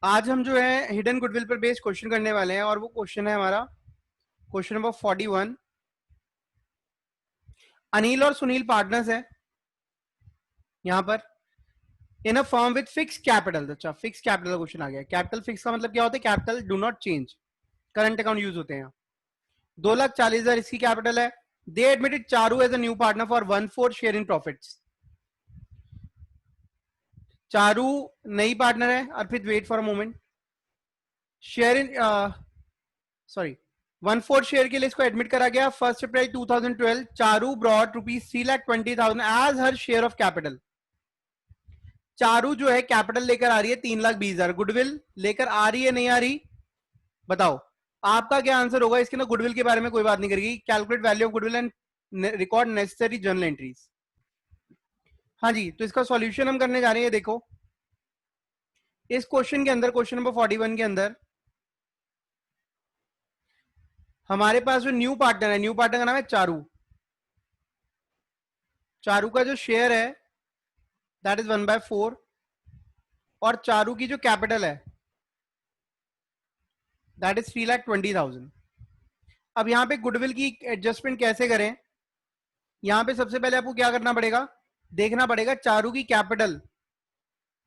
आज हम जो है हिडन गुडविल पर बेस्ड क्वेश्चन करने वाले हैं और वो क्वेश्चन है हमारा क्वेश्चन नंबर 41। अनिल और सुनील पार्टनर्स है यहां पर in a firm with fix capital. अच्छा, फिक्स कैपिटल का क्वेश्चन आ गया। कैपिटल फिक्स का मतलब क्या होता है? Capital do not change, current account use होते हैं। 2,40,000 इसकी कैपिटल है। They admitted Charu as a new partner for 1/4 share in profits. Charu नई पार्टनर है। Arpit wait for a moment. Share in sorry 1/4 share के लिए इसको एडमिट करा गया। 1 अप्रैल 2012 Charu brought ₹3,20,000 as her share of capital. Charu जो है कैपिटल लेकर आ रही है 3,20,000। गुडविल लेकर आ रही है नहीं आ रही? बताओ आपका क्या आंसर होगा इसके ना। गुडविल के बारे में कोई बात नहीं करेगी। Calculate value of goodwill and record necessary journal entries. हाँ जी, तो इसका सॉल्यूशन हम करने जा रहे हैं। देखो इस क्वेश्चन के अंदर, क्वेश्चन नंबर 41 के अंदर हमारे पास जो न्यू पार्टनर है, न्यू पार्टनर का नाम है चारू। चारू का जो शेयर है दैट इज 1/4 और चारू की जो कैपिटल है दैट इज 3,20,000। अब यहां पे गुडविल की एडजस्टमेंट कैसे करें? यहां पे सबसे पहले आपको क्या करना पड़ेगा, देखना पड़ेगा चारू की कैपिटल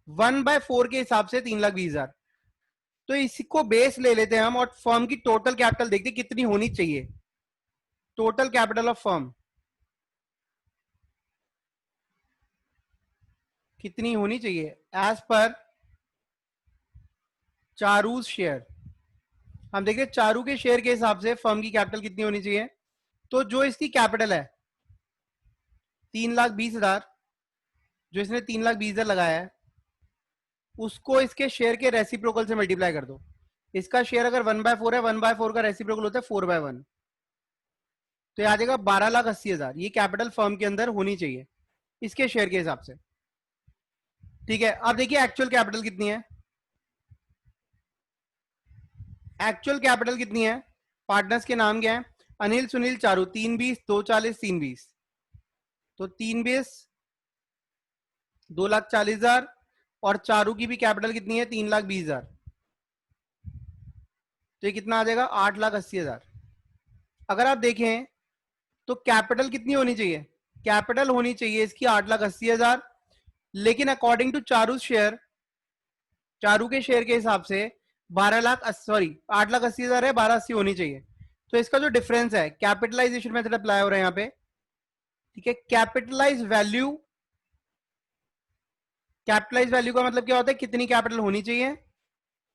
1/4 के हिसाब से 3,20,000। तो इसको बेस ले लेते हैं हम और फर्म की टोटल कैपिटल देखते हैं कितनी होनी चाहिए। टोटल कैपिटल ऑफ फर्म कितनी होनी चाहिए एज पर चारू शेयर। हम देखिए चारू के शेयर के हिसाब से फर्म की कैपिटल कितनी होनी चाहिए। तो जो इसकी कैपिटल है 3,20,000, जो इसने 3,20,000 लगाया है उसको इसके शेयर के रेसिप्रोकल से मल्टीप्लाई कर दो। इसका शेयर अगर 1/4 है, 1/4 का रेसिप्रोकल होता है 4/1, तो ये आ जाएगा 12,80,000। ये कैपिटल फर्म के अंदर होनी चाहिए इसके शेयर के हिसाब से। ठीक है, अब देखिए एक्चुअल कैपिटल कितनी है। एक्चुअल कैपिटल कितनी है? पार्टनर्स के नाम क्या है? अनिल, सुनील, चारू। 3,20, 2,40, 3,20, तो 3,20 2,40,000 और चारू की भी कैपिटल कितनी है? 3,20,000। तो ये कितना आ जाएगा? 8,80,000। अगर आप देखें तो कैपिटल कितनी होनी चाहिए? कैपिटल होनी चाहिए इसकी 8,80,000, लेकिन according to Charu share, Charu के शेयर के हिसाब से 8,80,000 है, 12,80 होनी चाहिए। तो इसका जो डिफरेंस है, कैपिटलाइजेशन मेथड अप्लाई हो रहा है यहाँ पे। ठीक है, कैपिटलाइज वैल्यू, कैपिटलाइज वैल्यू का मतलब क्या होता है? कितनी कैपिटल होनी चाहिए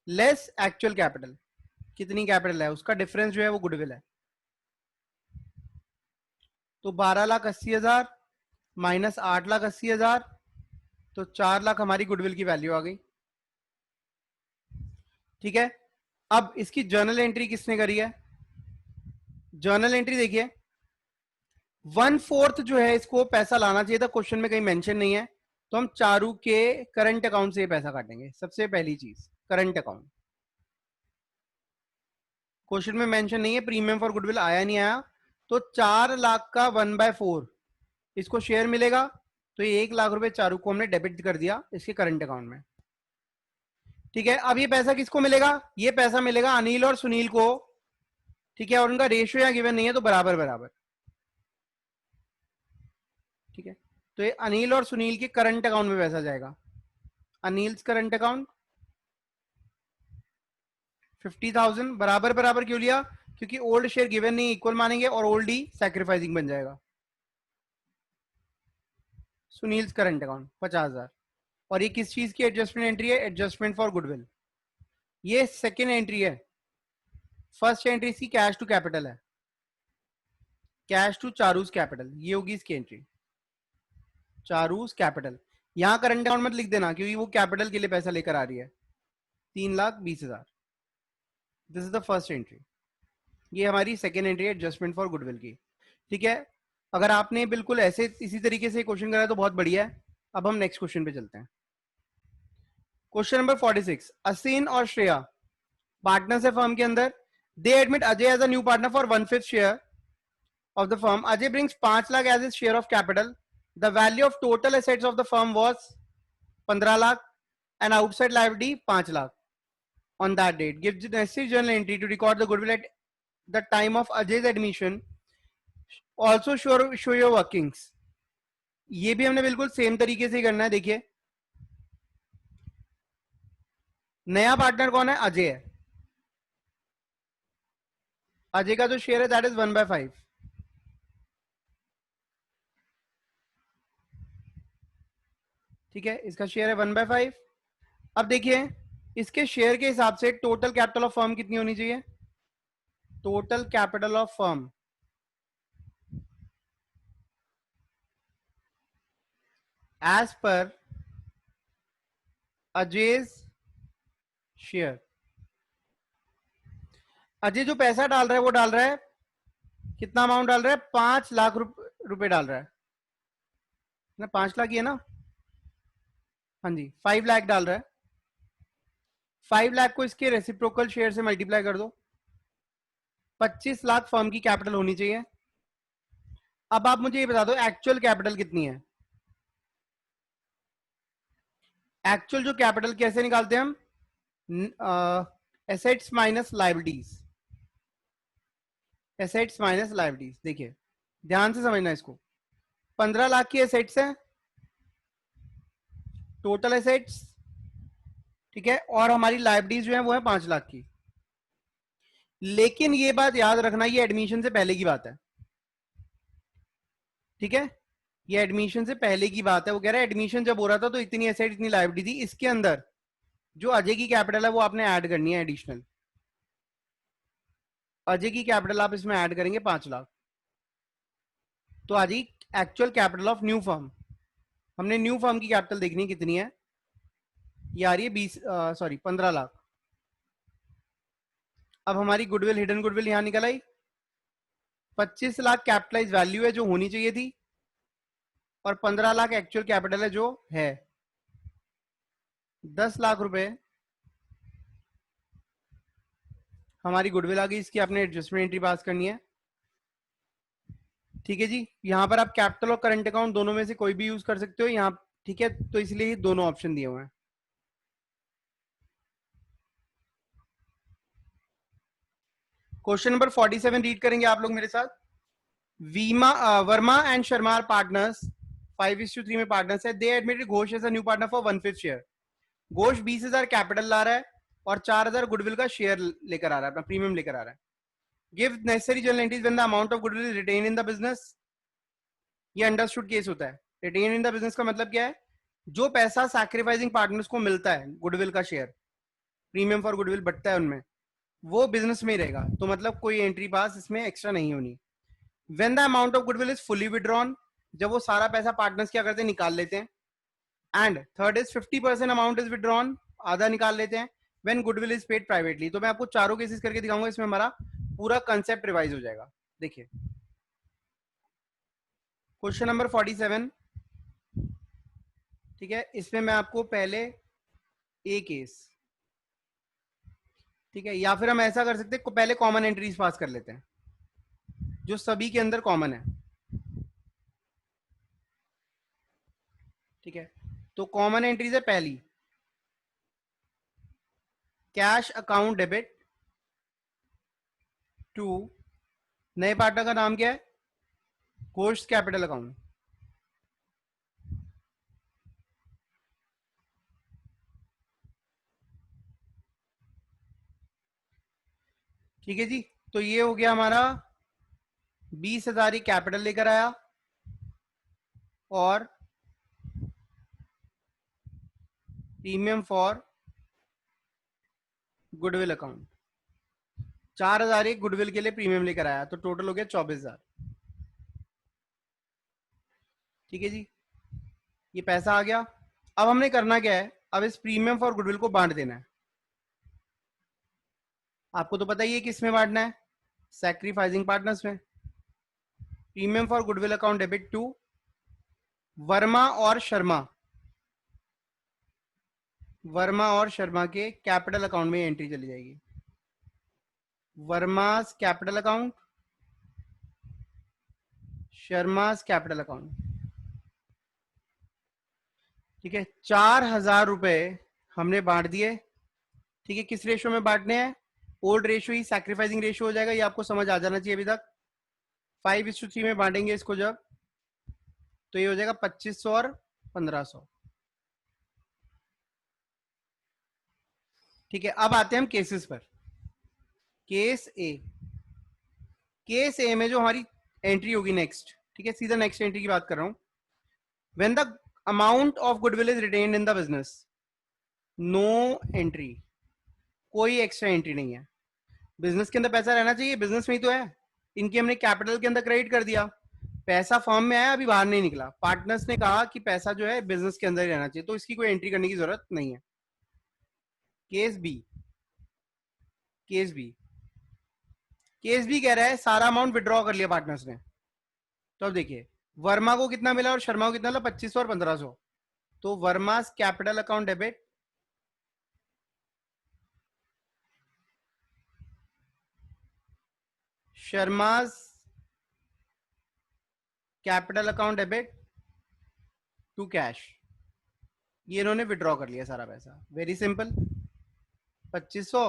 लेस एक्चुअल कैपिटल। कितनी कैपिटल है उसका डिफरेंस जो है वो गुडविल है। तो 12,80,000 माइनस 8,80,000, तो 4 लाख हमारी गुडविल की वैल्यू आ गई। ठीक है, अब इसकी जर्नल एंट्री किसने करी है? जर्नल एंट्री देखिए 1/4 जो है इसको पैसा लाना चाहिए था, क्वेश्चन में कहीं मेंशन नहीं है। तो हम चारू के करंट अकाउंट से पैसा काटेंगे। सबसे पहली चीज करंट अकाउंट, क्वेश्चन में मेंशन नहीं है, प्रीमियम फॉर गुडविल आया नहीं आया। तो 4 लाख का 1/4 इसको शेयर मिलेगा, तो ये 1 लाख रुपए चारू को हमने डेबिट कर दिया इसके करंट अकाउंट में। ठीक है, अब ये पैसा किसको मिलेगा? ये पैसा मिलेगा अनिल और सुनील को। ठीक है, और उनका रेशियो यहाँ गिवन नहीं है, तो बराबर बराबर। ठीक है, तो ये अनिल और सुनील के करंट अकाउंट में पैसा जाएगा। अनिल्स करंट अकाउंट 50,000 बराबर बराबर क्यों लिया? क्योंकि ओल्ड शेयर गिवन नहीं, इक्वल मानेंगे और ओल्ड ही सैक्रिफाइसिंग बन जाएगा। Sunil's current account 50,000। और ये किस चीज की एडजस्टमेंट एंट्री है? Adjustment for goodwill. ये सेकेंड एंट्री है। फर्स्ट एंट्री इसकी कैश टू कैपिटल है, कैश टू चारूज कैपिटल, ये होगी इसकी एंट्री। चारूज कैपिटल, यहां करंट अकाउंट मत लिख देना क्योंकि वो कैपिटल के लिए पैसा लेकर आ रही है 3,20,000। This is the first entry. ये हमारी सेकेंड एंट्री है एडजस्टमेंट फॉर गुडविल की। ठीक है, अगर आपने बिल्कुल ऐसे इसी तरीके से क्वेश्चन करा है तो बहुत बढ़िया है। अब हम नेक्स्ट क्वेश्चन पे चलते हैं। Question number 46। असीन और श्रेया पार्टनर्स है फर्म के अंदर। They admit Ajay as a new partner for 1/5 share of the firm. Ajay brings 5 lakh as his share of capital. The value of total assets of the firm was 15 lakh and outside liability 5 lakh. on that date. Give the necessary journal entry to record the goodwill at the time of Ajay's admission. Also show your workings. ये भी हमने बिल्कुल same तरीके से करना है. देखिए नया पार्टनर कौन है? अजय है. अजय का जो शेयर है दैट इज 1/5. ठीक है, इसका शेयर है 1/5. अब देखिए इसके शेयर के हिसाब से टोटल कैपिटल ऑफ फर्म कितनी होनी चाहिए? Total capital of firm as per Ajay's share. Ajay जो पैसा डाल रहा है वो डाल रहा है कितना अमाउंट डाल रहा है? 5 लाख रुपए डाल रहा है ना. 5 लाख ही है ना. हाँ जी, 5 लाख डाल रहा है. 5 लाख को इसके रेसिप्रोकल शेयर से मल्टीप्लाई कर दो. 25 लाख फर्म की कैपिटल होनी चाहिए. अब आप मुझे ये बता दो एक्चुअल कैपिटल कितनी है? एक्चुअल जो कैपिटल कैसे निकालते हैं हम? Assets minus liabilities. Assets minus liabilities. देखिए ध्यान से समझना इसको. 15 लाख की एसेट्स है टोटल एसेट्स. ठीक है, और हमारी लायबिलिटीज जो है वो है 5 लाख की. लेकिन ये बात याद रखना ये एडमिशन से पहले की बात है. ठीक है, ये एडमिशन से पहले की बात है. वो कह रहा है एडमिशन जब हो रहा था तो इतनी एसेट इतनी लायबिलिटी थी. इसके अंदर जो अजय की कैपिटल है वो आपने ऐड करनी है एडिशनल. अजय की कैपिटल आप इसमें ऐड करेंगे 5 लाख. तो आ जाएगी actual capital of new firm. हमने न्यू फर्म की कैपिटल देखनी है कितनी है. ये आ रही है 15 लाख. अब हमारी गुडविल हिडन गुडविल यहां निकल आई. 25 लाख कैपिटलाइज वैल्यू है जो होनी चाहिए थी और 15 लाख एक्चुअल कैपिटल है जो है. 10 लाख रुपए हमारी गुडविल आ गई. इसकी आपने एडजस्टमेंट एंट्री पास करनी है. ठीक है जी, यहां पर आप कैपिटल और करंट अकाउंट दोनों में से कोई भी यूज कर सकते हो यहां. ठीक है, तो इसलिए ही दोनों ऑप्शन दिए हुए हैं. क्वेश्चन नंबर 47 रीड करेंगे आप लोग मेरे साथ. Verma and Sharma are partners 5:3 में पार्टनर्स है. They admitted Ghosh as a new partner for 1/5 share. Ghosh 20,000 capital ला रहा है और 4,000 गुडविल का शेयर लेकर आ रहा है, अपना प्रीमियम लेकर आ रहा है. Give necessary journal entries when the amount of goodwill is retained in the business. ये अंडरस्टूड केस होता है. रिटेन इन द बिजनेस का मतलब क्या है? जो पैसा सैक्रिफाइसिंग पार्टनर्स को मिलता है गुडविल का शेयर, प्रीमियम फॉर गुडविल बढ़ता है उनमें, वो बिजनेस में ही रहेगा. तो मतलब कोई एंट्री पास इसमें एक्स्ट्रा नहीं होनी. When the amount of goodwill is fully withdrawn, जब वो सारा पैसा पार्टनर्स क्या करते हैं? निकाल लेते हैं. And third is 50% amount is withdrawn, आधा निकाल लेते हैं. When goodwill is paid privately. तो मैं आपको चारों केसेस करके दिखाऊंगा, इसमें हमारा पूरा कंसेप्ट रिवाइज हो जाएगा. देखिए क्वेश्चन नंबर 47. ठीक है, इसमें मैं आपको पहले ए केस. ठीक है, या फिर हम ऐसा कर सकते हैं पहले कॉमन एंट्रीज पास कर लेते हैं जो सभी के अंदर कॉमन है. ठीक है, तो कॉमन एंट्रीज है पहली कैश अकाउंट डेबिट टू, नए पार्टनर का नाम क्या है? Ghosh capital account. ठीक है जी, तो ये हो गया हमारा 20,000 कैपिटल लेकर आया और premium for goodwill account 4,000 goodwill के लिए प्रीमियम लेकर आया. तो टोटल हो गया 24,000. ठीक है जी, ये पैसा आ गया. अब हमने करना क्या है? अब इस प्रीमियम फॉर गुडविल को बांट देना है. आपको तो पता ही है किस में बांटना है? सैक्रिफाइसिंग पार्टनर्स में. Premium for goodwill account debit to Verma और शर्मा. वर्मा और शर्मा के कैपिटल अकाउंट में एंट्री चली जाएगी. Verma's capital account, Sharma's capital account. ठीक है, 4,000 रुपए हमने बांट दिए ठीक है, किस रेशियो में बांटने हैं? ओल्ड रेशियो ही सैक्रिफाइसिंग रेशियो हो जाएगा, ये आपको समझ आ जाना चाहिए अभी तक। 5:3 में बांटेंगे इसको जब, तो ये हो जाएगा 2500 और 1500। ठीक है, अब आते हैं हम केसेस पर। केस ए, केस ए में जो हमारी एंट्री होगी नेक्स्ट, ठीक है, सीधा नेक्स्ट एंट्री की बात कर रहा हूं। When the amount of goodwill is retained in the business, no entry, कोई एक्स्ट्रा एंट्री नहीं है। बिजनेस के अंदर पैसा रहना चाहिए, बिजनेस में ही तो है। इनकी हमने कैपिटल के अंदर क्रेडिट कर दिया, पैसा फर्म में आया, अभी बाहर नहीं निकला। पार्टनर्स ने कहा कि पैसा जो है बिजनेस के अंदर ही रहना चाहिए, तो इसकी कोई एंट्री करने की जरूरत नहीं है। Case B, case B, case B कह रहा है सारा अमाउंट विड्रॉ कर लिया पार्टनर्स ने। तो अब देखिए, वर्मा को कितना मिला और शर्मा को कितना मिला? 2500 और 1500। तो Verma's capital account debit, Sharma's capital account debit to cash. ये इन्होंने विड्रॉ कर लिया सारा पैसा, वेरी सिंपल। 2500,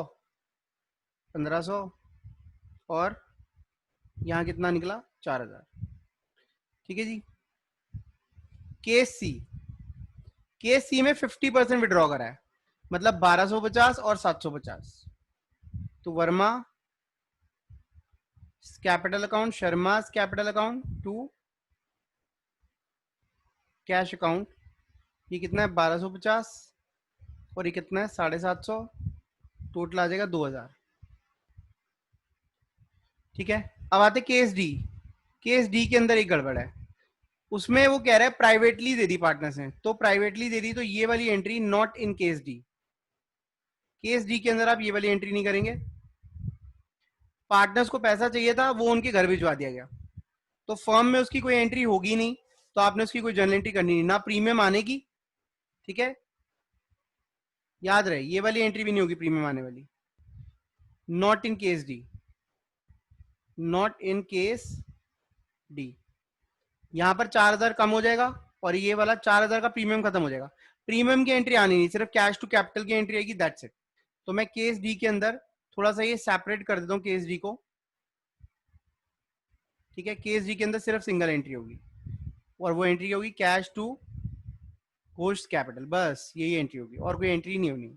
1500 और यहां कितना निकला? 4000। ठीक है जी। केस सी, केस सी में 50% विड्रॉ करा है, मतलब 1250 और 750। तो Verma capital account, Sharma capital account to cash account, ये कितना है? 1250 और ये कितना है? 750। टोटल आ जाएगा 2000। ठीक है, अब आते केस डी। केस डी के अंदर एक गड़बड़ है, उसमें वो कह रहा है प्राइवेटली दे दी पार्टनर्स ने, तो प्राइवेटली दे दी तो ये वाली entry not in case D. Case D के अंदर आप ये वाली एंट्री नहीं करेंगे। पार्टनर्स को पैसा चाहिए था, वो उनके घर भिजवा दिया गया, तो फर्म में उसकी कोई एंट्री होगी नहीं, तो आपने उसकी कोई जर्नल एंट्री करनी नहीं, ना प्रीमियम आने की। ठीक है, याद रहे ये वाली एंट्री भी नहीं होगी प्रीमियम आने वाली। Not in case D, not in case D. यहां पर 4000 कम हो जाएगा और ये वाला 4000 का प्रीमियम खत्म हो जाएगा। प्रीमियम की एंट्री आनी नहीं, सिर्फ कैश टू कैपिटल की एंट्री आएगी, दैट्स इट। तो मैं केस डी के अंदर थोड़ा सा ये सेपरेट कर देता हूं केस डी को। ठीक है, केस डी के अंदर सिर्फ सिंगल एंट्री होगी और वो एंट्री होगी कैश टू होस्ट कैपिटल, बस यही एंट्री होगी और कोई एंट्री नहीं होनी।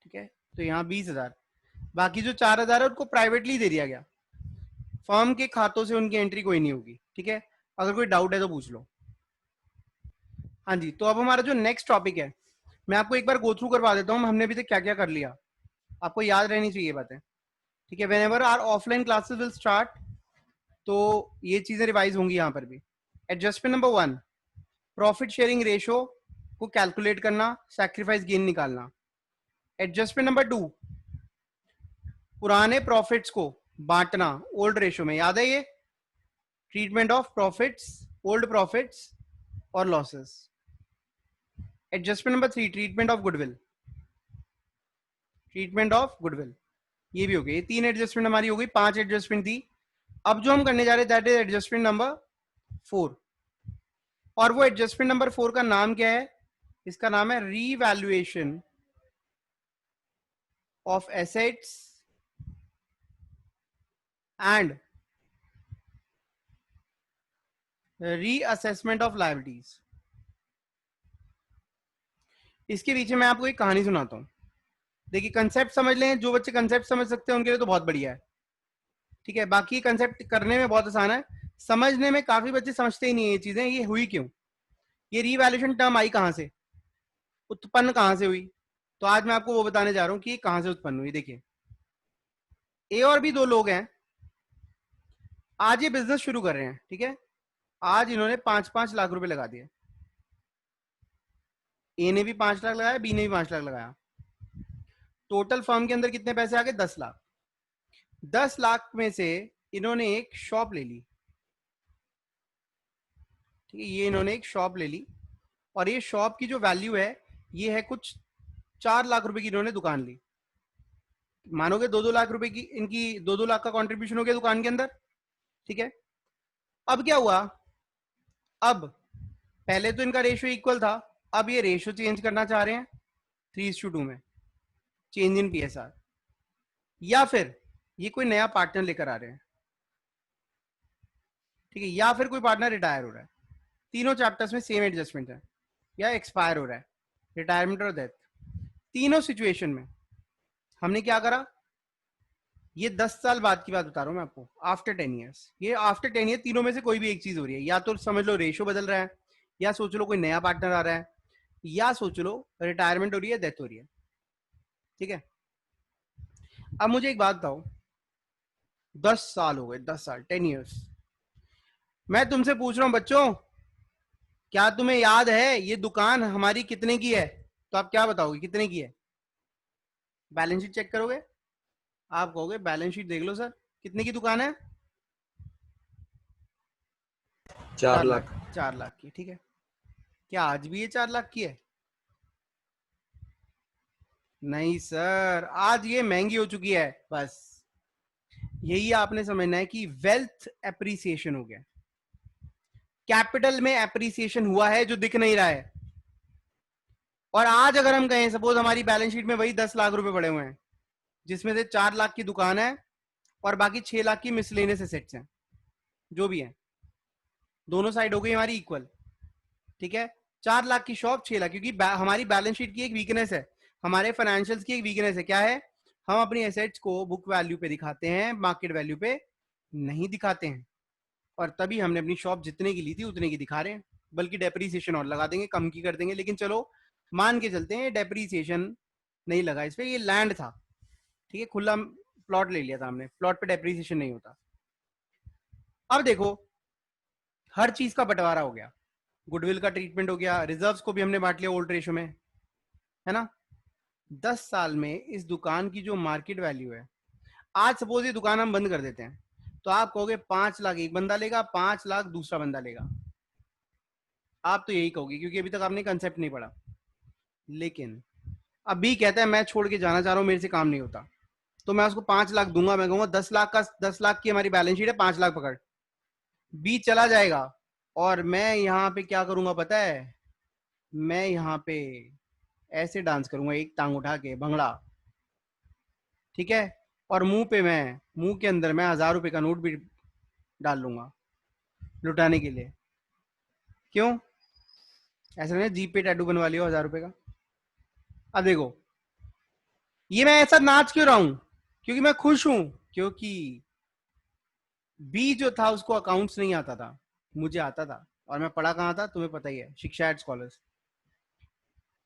ठीक है, तो यहाँ 20,000, बाकी जो 4000 है उनको प्राइवेटली दे दिया गया, फर्म के खातों से उनकी एंट्री कोई नहीं होगी। ठीक है, अगर कोई डाउट है तो पूछ लो। हाँ जी, तो अब हमारा जो नेक्स्ट टॉपिक है, मैं आपको एक बार गो थ्रू करवा देता हूँ हमने अभी तक क्या क्या कर लिया, आपको याद रहनी चाहिए बातें। ठीक है, whenever our offline classes will start, तो ये चीजें रिवाइज होंगी यहाँ पर भी। Adjustment number 1, profit sharing ratio को कैलकुलेट करना, सैक्रिफाइस गेन निकालना। एडजस्टमेंट नंबर 2, पुराने प्रॉफिट्स को बांटना ओल्ड रेशियो में, याद है ये? Treatment of profits, old profits और losses. Adjustment number 3, treatment of goodwill, treatment of goodwill, ये भी हो गई। ये 3 एडजस्टमेंट हमारी हो गई, 5 एडजस्टमेंट थी। अब जो हम करने जा रहे हैं दैट इज एडजस्टमेंट नंबर 4, और वो एडजस्टमेंट नंबर 4 का नाम क्या है? इसका नाम है revaluation of assets and reassessment of liabilities. इसके पीछे मैं आपको एक कहानी सुनाता हूं। देखिए, कंसेप्ट समझ लें, जो बच्चे कंसेप्ट समझ सकते हैं उनके लिए तो बहुत बढ़िया है। ठीक है, बाकी कंसेप्ट करने में बहुत आसान है, समझने में काफी बच्चे समझते ही नहीं है ये चीजें। ये हुई क्यों? ये रीवैल्यूएशन टर्म आई कहां से, उत्पन्न कहां से हुई? तो आज मैं आपको वो बताने जा रहा हूं कि ये कहां से उत्पन्न हुई। देखिए, ए और बी 2 लोग हैं, आज ये बिजनेस शुरू कर रहे हैं। ठीक है, आज इन्होंने 5-5 लाख रुपए लगा दिए। ए ने भी 5 लाख लगाया, बी ने भी 5 लाख लगाया। टोटल फर्म के अंदर कितने पैसे आ गए? 10 लाख। 10 लाख में से इन्होंने एक शॉप ले ली। ठीक है, ये इन्होंने एक शॉप ले ली और ये शॉप की जो वैल्यू है ये है कुछ 4 लाख रुपए की। इन्होंने दुकान ली, मानोगे 2-2 लाख रुपए की, इनकी 2-2 लाख का कंट्रीब्यूशन हो गया दुकान के अंदर। ठीक है, अब क्या हुआ? अब पहले तो इनका रेशियो इक्वल था, अब ये रेशियो चेंज करना चाह रहे हैं 3:2 में चेंज इन PSR, या फिर ये कोई नया पार्टनर लेकर आ रहे हैं, ठीक है, या फिर कोई पार्टनर रिटायर हो रहा है, तीनों चैप्टर्स में सेम एडजस्टमेंट है, या एक्सपायर हो रहा है, रिटायरमेंट और डेथ, तीनों सिचुएशन में हमने क्या करा, ये 10 साल बाद की बात बता रहा हूं मैं आपको, आफ्टर 10 ईयर्स, ये आफ्टर 10 ईयर तीनों में से कोई भी एक चीज हो रही है, या तो समझ लो रेशो बदल रहा है, या सोच लो कोई नया पार्टनर आ रहा है, या सोच लो रिटायरमेंट हो रही है, डेथ हो रही है, ठीक है। अब मुझे एक बात बताओ, 10 साल हो गए, 10 साल, 10 ईयर्स, मैं तुमसे पूछ रहा हूं बच्चों, क्या तुम्हें याद है ये दुकान हमारी कितने की है? तो आप क्या बताओगे कितने की है? बैलेंस शीट चेक करोगे, आप कहोगे बैलेंस शीट देख लो सर, कितने की दुकान है? 4 लाख, 4 लाख की, ठीक है। क्या आज भी ये 4 लाख की है? नहीं सर, आज ये महंगी हो चुकी है, बस यही आपने समझना है कि वेल्थ एप्रिसिएशन हो गया, कैपिटल में एप्रिसिएशन हुआ है जो दिख नहीं रहा है। और आज अगर हम कहें सपोज हमारी बैलेंस शीट में वही 10 लाख रुपए पड़े हुए हैं, जिसमें से 4 लाख की दुकान है और बाकी 6 लाख की मिसलेनियस एसेट्स हैं, जो भी है, दोनों साइड हो गई हमारी इक्वल, ठीक है। 4 लाख की शॉप, 6 लाख, क्योंकि हमारी बैलेंस शीट की एक वीकनेस है, हमारे फाइनेंशियल्स की एक वीकनेस है, क्या है, हम अपनी एसेट्स को बुक वैल्यू पे दिखाते हैं, मार्केट वैल्यू पे नहीं दिखाते हैं, और तभी हमने अपनी शॉप जितने की ली थी उतने की दिखा रहे हैं, बल्कि डेप्रीसिएशन और लगा देंगे, कम की कर देंगे, लेकिन चलो मान के चलते हैं डेप्रीसिएशन नहीं लगा इस पे, ये लैंड था, ठीक है, खुला प्लॉट ले लिया था हमने, प्लॉट पे डेप्रीसिएशन नहीं होता। अब देखो हर चीज का बंटवारा हो गया, गुडविल का ट्रीटमेंट हो गया, रिजर्व्स को भी हमने बांट लिया ओल्ड रेशो में, है ना। 10 साल में इस दुकान की जो मार्केट वैल्यू है, आज सपोज ये दुकान हम बंद कर देते हैं, तो आप कहोगे 5 लाख एक बंदा लेगा, 5 लाख दूसरा बंदा लेगा, आप तो यही कहोगे क्योंकि अभी तक आपने कंसेप्ट नहीं पढ़ा। लेकिन अभी कहता है मैं छोड़ के जाना चाह रहा हूं, मेरे से काम नहीं होता, तो मैं उसको 5 लाख दूंगा, मैं कहूंगा 10 लाख का, 10 लाख की हमारी बैलेंस शीट है, 5 लाख पकड़, बी चला जाएगा, और मैं यहाँ पे क्या करूंगा पता है, मैं यहाँ पे ऐसे डांस करूंगा एक टांग उठा के भंगड़ा, ठीक है, और मुंह के अंदर मैं 1000 रुपए का नोट भी डाल लूंगा लुटाने के लिए। क्यों? ऐसा नहीं जीप पे टैटू बनवा लियो 1000 रुपए का। अब देखो ये मैं ऐसा नाच क्यों रहा हूं, क्योंकि मैं खुश हूं, क्योंकि बी जो था उसको अकाउंट्स नहीं आता था, मुझे आता था, और मैं पढ़ा कहाँ था तुम्हें पता ही है, शिक्षा एट स्कॉलर्स।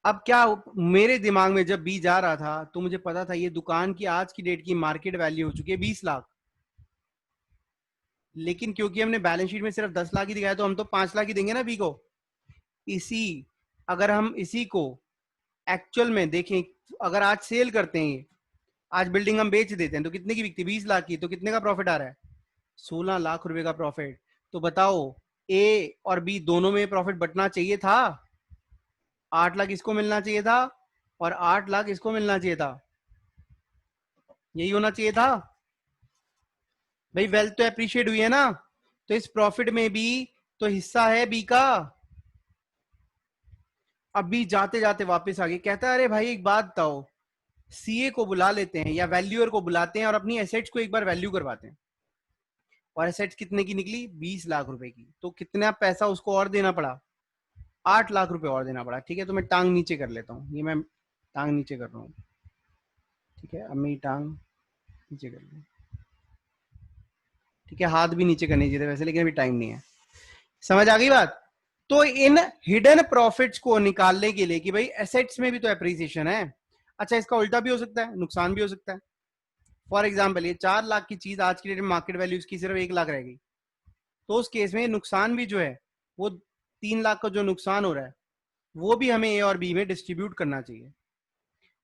अब क्या मेरे दिमाग में जब बी जा रहा था तो मुझे पता था ये दुकान की आज की डेट की मार्केट वैल्यू हो चुकी है 20 लाख, लेकिन क्योंकि हमने बैलेंस शीट में सिर्फ 10 लाख ही दिखाया तो हम तो 5 लाख ही देंगे ना बी को। इसी अगर हम इसी को एक्चुअल में देखें, अगर आज सेल करते हैं, आज बिल्डिंग हम बेच देते हैं तो कितने की बिकती, 20 लाख की, तो कितने का प्रॉफिट आ रहा है, 16 लाख रुपए का प्रॉफिट। तो बताओ ए और बी दोनों में प्रॉफिट बटना चाहिए था, 8 लाख इसको मिलना चाहिए था और 8 लाख इसको मिलना चाहिए था, यही होना चाहिए था भाई। वेल्थ तो एप्रिशिएट हुई है ना, तो इस प्रॉफिट में भी तो हिस्सा है बी का। अब बी जाते जाते वापस आ गई, कहता है अरे भाई एक बात बताओ, सीए को बुला लेते हैं या वैल्यूअर को बुलाते हैं और अपनी एसेट्स को एक बार वैल्यू करवाते हैं, और एसेट्स कितने की निकली, 20 लाख रुपए की, तो कितना पैसा उसको और देना पड़ा, 8 लाख रुपए और देना पड़ा, ठीक है। तो मैं टांग नीचे कर लेता हूँ, ये मैं टांग नीचे कर रहा हूँ, ठीक है, अब मैं टांग नीचे कर लूँ, ठीक है, हाथ भी नीचे करने चाहिए वैसे, लेकिन अभी टाइम नहीं है, समझ आ गई बात। तो इन हिडन प्रॉफिट्स को निकालने के लिए कि भाई एसेट्स में भी तो एप्रिसिएशन है, अच्छा इसका उल्टा भी हो सकता है, नुकसान भी हो सकता है। फॉर एग्जाम्पल ये 4 लाख की चीज आज की डेट में मार्केट वैल्यू इसकी सिर्फ 1 लाख रह गई, तो उस केस में नुकसान भी जो है वो 3 लाख का जो नुकसान हो रहा है वो भी हमें ए और बी में डिस्ट्रीब्यूट करना चाहिए।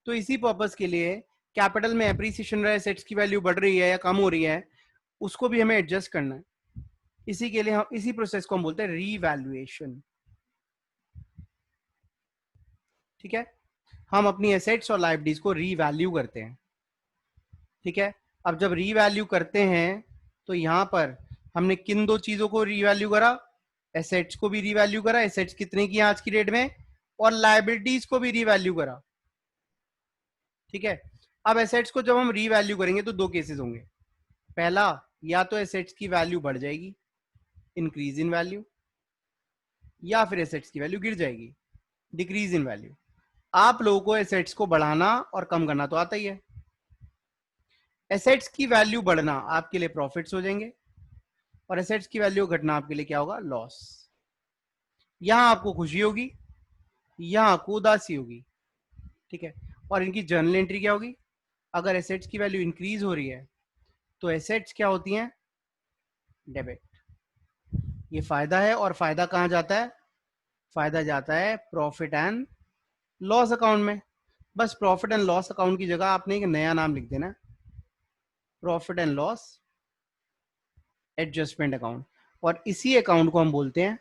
तो इसी पर्पस के लिए कैपिटल में एप्रिसिएशन रहा है, एसेट्स की वैल्यू बढ़ रही है या कम हो रही है, उसको भी हमें एडजस्ट करना है। इसी के लिए हम इसी प्रोसेस को हम बोलते हैं रीवैल्यूएशन, ठीक है। हम अपनी एसेट्स और लायबिलिटीज को रीवैल्यू करते हैं, ठीक है। अब जब रीवैल्यू करते हैं तो यहां पर हमने किन दो चीजों को रीवैल्यू करा, एसेट्स को भी रीवैल्यू करा, एसेट्स कितने की आज की डेट में, और लायबिलिटीज को भी रीवैल्यू करा। ठीक है। अब एसेट्स को जब हम रीवैल्यू करेंगे तो दो केसेस होंगे। पहला, या तो एसेट्स की वैल्यू बढ़ जाएगी, इंक्रीज इन वैल्यू, या फिर एसेट्स की वैल्यू गिर जाएगी, डिक्रीज इन वैल्यू। आप लोगों को एसेट्स को बढ़ाना और कम करना तो आता ही है। एसेट्स की वैल्यू बढ़ना आपके लिए प्रॉफिट्स हो जाएंगे और एसेट्स की वैल्यू घटना आपके लिए क्या होगा, लॉस। यहां आपको खुशी होगी, यहां आपको उदासी होगी, ठीक है। और इनकी जर्नल एंट्री क्या होगी, अगर एसेट्स की वैल्यू इंक्रीज हो रही है तो एसेट्स क्या होती हैं, डेबिट। ये फायदा है, और फायदा कहां जाता है, फायदा जाता है प्रॉफिट एंड लॉस अकाउंट में। बस प्रॉफिट एंड लॉस अकाउंट की जगह आपने एक नया नाम लिख देना, profit and loss adjustment account, और इसी अकाउंट को हम बोलते हैं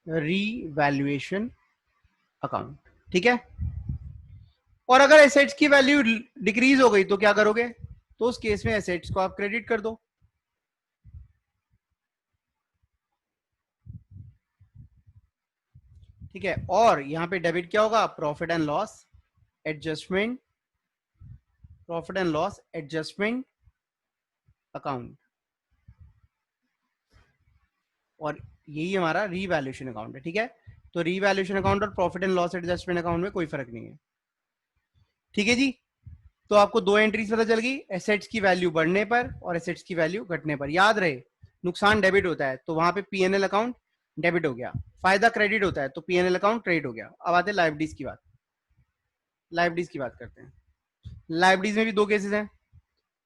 रीवैल्यूएशन अकाउंट, ठीक है। और अगर एसेट्स की वैल्यू डिक्रीज हो गई तो क्या करोगे, तो उस केस में एसेट्स को आप क्रेडिट कर दो, ठीक है। और यहां पे डेबिट क्या होगा, profit and loss adjustment, profit and loss adjustment account, और यही हमारा रीवैल्यूएशन अकाउंट है, ठीक है। तो रीवैल्यूएशन अकाउंट और profit and loss adjustment account में कोई फर्क नहीं है, ठीक है जी। तो आपको दो एंट्रीज पता चल गई, एसेट्स की वैल्यू बढ़ने पर और एसेट्स की वैल्यू घटने पर। याद रहे, नुकसान डेबिट होता है तो वहां पे पीएनएल अकाउंट डेबिट हो गया, फायदा क्रेडिट होता है तो पीएनएल अकाउंट क्रेडिट हो गया। अब आते हैं लायबिलिटीज की बात, लायबिलिटीज की बात करते हैं। लायबिलिटीज में भी दो केसेस हैं,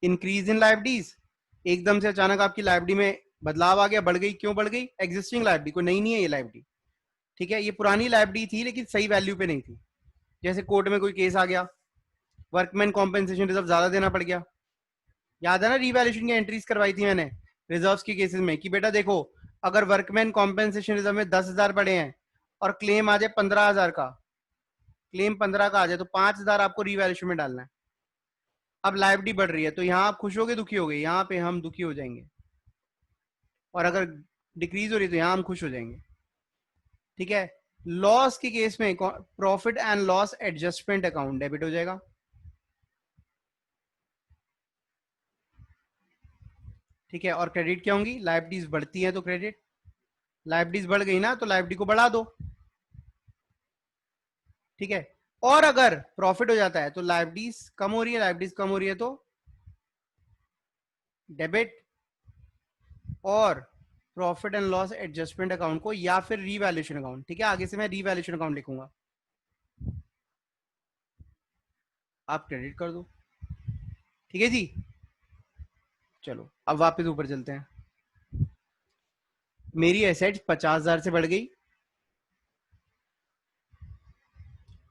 इंक्रीज इन लायबिलिटीज, एकदम से अचानक आपकी लायबिलिटी में बदलाव आ गया, बढ़ गई, क्यों बढ़ गई, एग्जिस्टिंग लायबिलिटी, कोई नई नहीं है ये लायबिलिटी, ठीक है। ये पुरानी लायबिलिटी थी लेकिन सही वैल्यू पे नहीं थी, जैसे कोर्ट में कोई केस आ गया, वर्कमैन कॉम्पेंसेशन रिजर्व ज्यादा देना पड़ गया। याद है ना, रीवैल्यूएशन की एंट्रीज करवाई थी मैंने रिजर्व्स के केसेस में कि बेटा देखो, अगर वर्कमैन कॉम्पेंसेशन रिजर्व में 10,000 पड़े हैं और क्लेम आ जाए 15,000 का, क्लेम 15 का आ जाए तो 5,000 आपको रीवैल्यूएशन में डालना है। अब लायबिलिटी बढ़ रही है तो यहाँ आप खुश हो गए, दुखी हो गए, यहाँ पे हम दुखी हो जाएंगे, और अगर डिक्रीज हो रही है तो यहाँ हम खुश हो जाएंगे, ठीक है। लॉस के केस में profit and loss adjustment account debit हो जाएगा, ठीक है। और क्रेडिट क्या होंगी, लायबिलिटीज बढ़ती है तो क्रेडिट, लायबिलिटीज बढ़ गई ना तो लायबिलिटी को बढ़ा दो, ठीक है। और अगर प्रॉफिट हो जाता है तो लायबिलिटीज कम हो रही है, लायबिलिटीज कम हो रही है तो डेबिट, और profit and loss adjustment account को या फिर रीवैल्यूएशन अकाउंट, ठीक है। आगे से मैं रीवैल्यूएशन अकाउंट लिखूंगा, आप क्रेडिट कर दो, ठीक है जी। चलो अब वापस ऊपर चलते हैं। मेरी एसेट्स 50,000 से बढ़ गई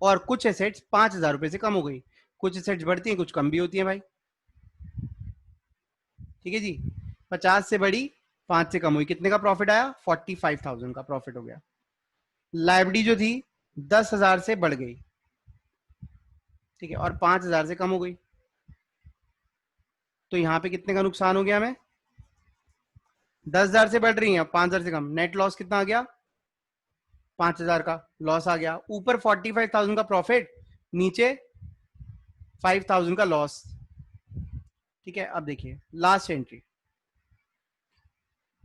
और कुछ एसेट्स 5,000 रुपए से कम हो गई। कुछ एसेट्स बढ़ती हैं, कुछ कम भी होती हैं भाई, ठीक है जी। 50 से बढ़ी, 5 से कम हुई, कितने का प्रॉफिट आया, 45,000 का प्रॉफिट हो गया। लायबिलिटी जो थी 10,000 से बढ़ गई, ठीक है, और 5,000 से कम हो गई, तो यहां पे कितने का नुकसान हो गया हमें, 10,000 से बढ़ रही है, 5,000 से कम, नेट लॉस कितना आ गया, 5,000 का लॉस आ गया। ऊपर 45,000 का प्रॉफिट, नीचे 5,000 का लॉस, ठीक है। अब देखिए लास्ट एंट्री,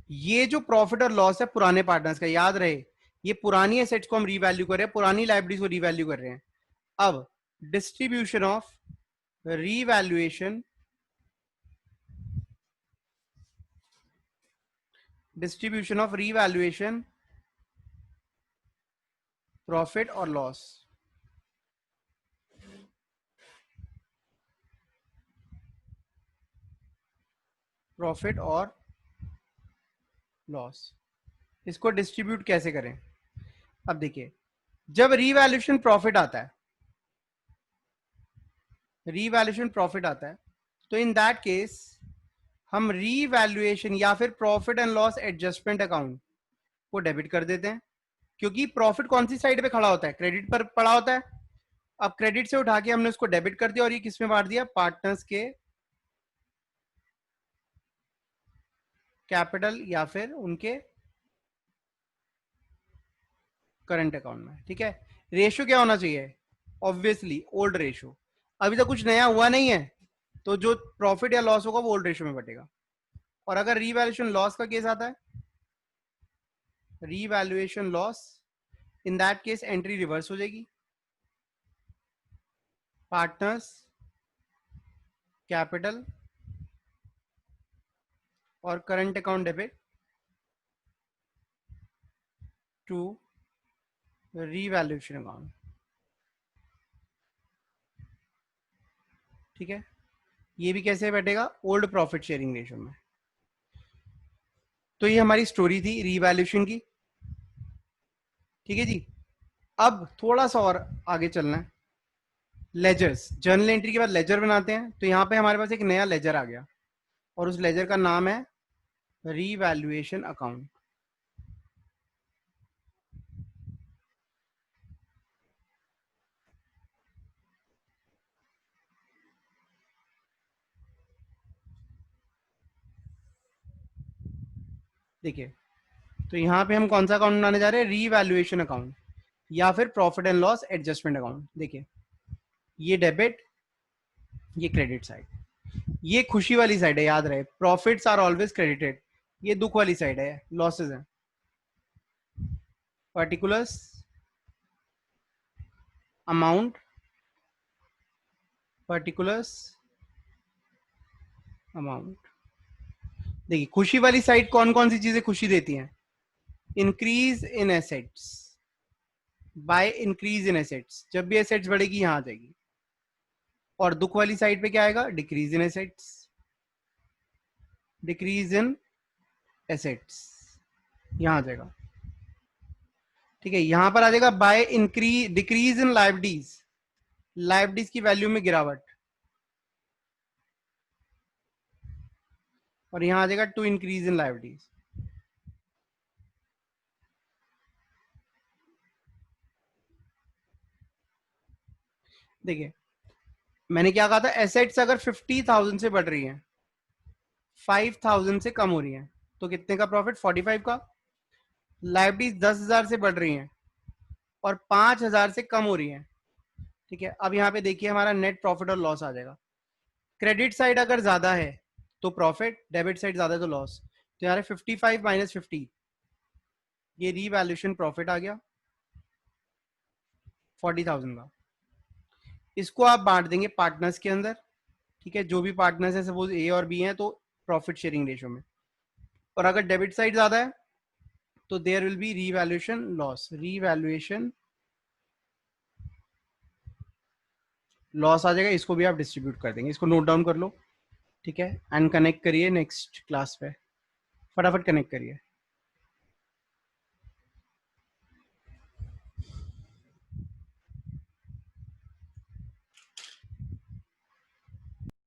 ये जो प्रॉफिट और लॉस है पुराने पार्टनर्स का, याद रहे ये पुरानी एसेट्स को हम रीवैल्यू कर रहे हैं, पुरानी लाइबिलिटीज को रीवैल्यू कर रहे हैं। अब distribution of revaluation, distribution of revaluation profit और लॉस, प्रॉफिट और लॉस, इसको डिस्ट्रीब्यूट कैसे करें। अब देखिए, जब रीवैल्यूएशन प्रॉफिट आता है, रीवैल्यूएशन प्रॉफिट आता है, तो इन दैट केस हम रीवैल्यूएशन या फिर profit and loss adjustment account को डेबिट कर देते हैं, क्योंकि प्रॉफिट कौन सी साइड पे खड़ा होता है, क्रेडिट पर पड़ा होता है। अब क्रेडिट से उठा के हमने उसको डेबिट कर दिया और ये किस में बांट दिया, पार्टनर्स के कैपिटल या फिर उनके करंट अकाउंट में, ठीक है। रेशियो क्या होना चाहिए, ऑब्वियसली ओल्ड रेशियो, अभी तक कुछ नया हुआ नहीं है, तो जो प्रॉफिट या लॉस होगा वो ओल्ड रेशियो में बटेगा। और अगर रीवैल्यूएशन लॉस का केस आता है, revaluation loss, in that case entry reverse हो जाएगी, पार्टनर्स कैपिटल और current account debit to revaluation account. ठीक है, ये भी कैसे बैठेगा, ओल्ड प्रॉफिट शेयरिंग रेशियो में। तो ये हमारी स्टोरी थी रीवैल्यूएशन की। ठीक है जी, अब थोड़ा सा और आगे चलना है। लेजर्स, जर्नल एंट्री के बाद लेजर बनाते हैं, तो यहाँ पे हमारे पास एक नया लेजर आ गया और उस लेजर का नाम है रीवैल्यूएशन अकाउंट। देखिए, तो यहाँ पे हम कौन सा अकाउंट बनाने जा रहे हैं, रीवैल्यूएशन अकाउंट या फिर profit and loss adjustment account. देखिए, ये डेबिट, ये क्रेडिट साइड, ये खुशी वाली साइड है, याद रहे प्रॉफिट्स आर ऑलवेज क्रेडिटेड, ये दुख वाली साइड है, लॉसेज है। Particulars amount, particulars amount. देखिए, खुशी वाली साइड कौन कौन सी चीजें खुशी देती हैं, increase in assets, by increase in assets, जब भी एसेट्स बढ़ेगी यहां आ जाएगी। और दुख वाली साइड पे क्या आएगा, decrease in assets, decrease in assets, यहां आ जाएगा। ठीक है, यहां पर आ जाएगा by increase, decrease in liabilities, liabilities की वैल्यू में गिरावट, और यहां आ जाएगा टू इंक्रीज इन लाइबिलिटीज। देखिए, मैंने क्या कहा था, एसेट्स अगर 50,000 से बढ़ रही है, 5,000 से कम हो रही है, तो कितने का प्रॉफिट, 45 का। लाइबिलिटीज 10,000 से बढ़ रही हैं और 5,000 से कम हो रही है। ठीक है, अब यहाँ पे देखिए हमारा नेट प्रॉफिट और लॉस आ जाएगा। क्रेडिट साइड अगर ज्यादा है तो प्रॉफिट, डेबिट साइड ज्यादा है तो लॉस। तो यहाँ 55 माइनस 50, ये रीवैल्यूएशन प्रॉफिट आ गया 40,000 का। इसको आप बांट देंगे पार्टनर्स के अंदर। ठीक है, जो भी पार्टनर्स है, सपोज ए और बी हैं, तो प्रॉफिट शेयरिंग रेशियो में। और अगर डेबिट साइड ज्यादा है तो there will be revaluation loss, revaluation loss आ जाएगा। इसको भी आप डिस्ट्रीब्यूट कर देंगे, इसको नोट डाउन कर लो। ठीक है, एंड कनेक्ट करिए नेक्स्ट क्लास पे, फटाफट कनेक्ट करिए।